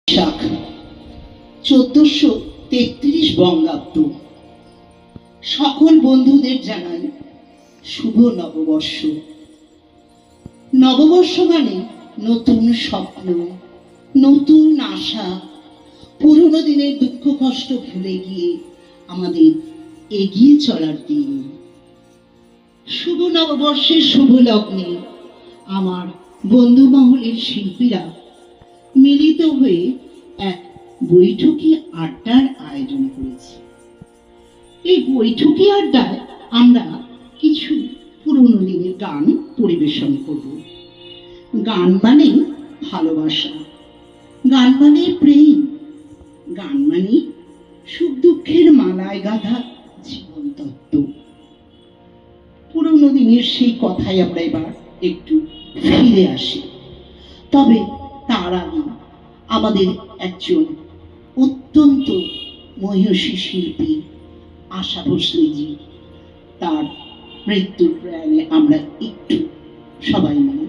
বৈশাখ 1433 বঙ্গাব্দ। সকল বন্ধুদের জানাই শুভ নববর্ষ। নববর্ষ মানে নতুন স্বপ্ন, নতুন আশা, পুরনো দিনের দুঃখ কষ্ট ভুলে গিয়ে আমাদের এগিয়ে চলার দিন। শুভ নববর্ষের শুভ লগ্নে আমার বন্ধু মহলের শিল্পীরা মিলিত হয়ে এক বৈঠকি আড্ডার আয়োজন করেছে। এই বৈঠকি আড্ডায় আমরা কিছু পুরনো দিনের গান পরিবেশন করব। গান মানে ভালোবাসা, গান মানে প্রেম, গান মানে সুখ দুঃখের মালায় গাঁথা জীবন তত্ত্ব। পুরনো দিনের সেই কথাই আমরা এবার একটু ফিরে আসি। তবে তার আগে আমাদের একজন অত্যন্ত মহিষী শিল্পী আশা ভোসলেজি, তার মৃত্যুর প্রয়াণে আমরা একটু সবাই মিলে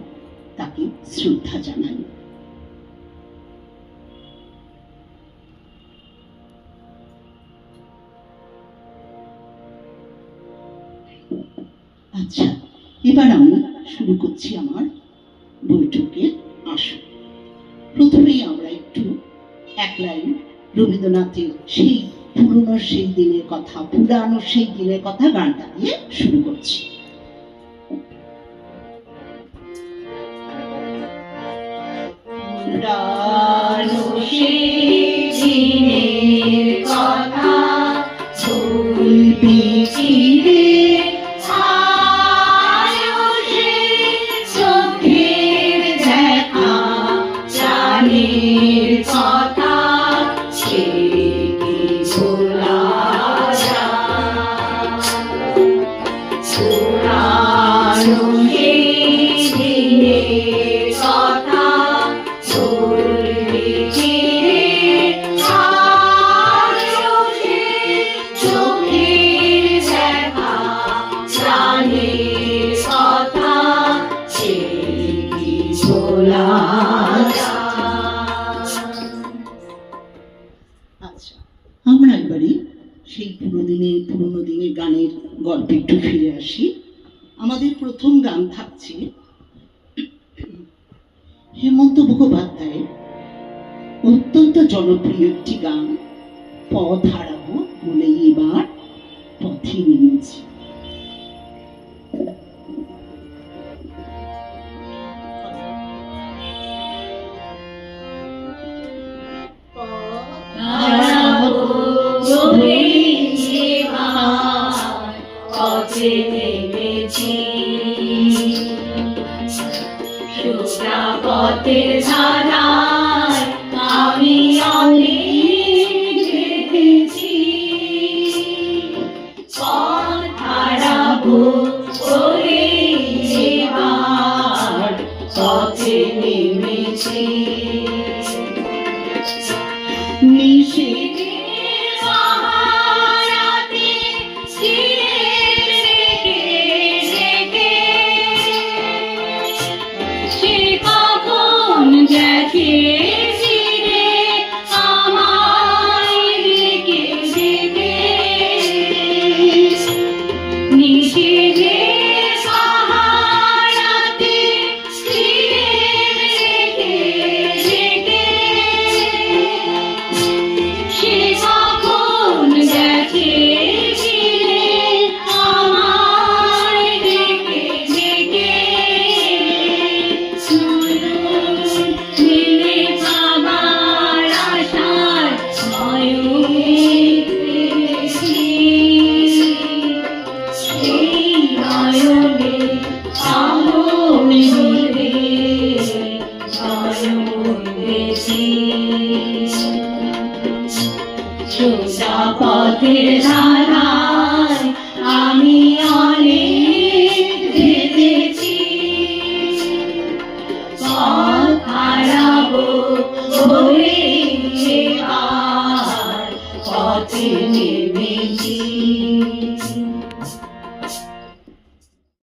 তাকে শ্রদ্ধা জানাই। আচ্ছা, এবার আমি শুরু করছি আমার বৈঠকের আসর। প্রথমেই আমরা একটু এক লাইন রবীন্দ্রনাথের সেই পুরনো সেই দিনের কথা, পুরানো সেই দিনের কথা গানটা দিয়ে শুরু করছি। পুরানো সেই দিনের কথা বলবি চিরে, আমরা এবারে সেই পুরনো দিনের গানের গল্পে একটু ফিরে আসি। আমাদের প্রথম গান থাকছে হেমন্ত মুখোপাধ্যায়ের অত্যন্ত জনপ্রিয় একটি গান, পথ হারাবো বলে এবার পথে নেমেছি। পথের ধারায় আমি অনেক দেখেছি, পথ হারাবো বলে এবার পথে নেমেছি। পথের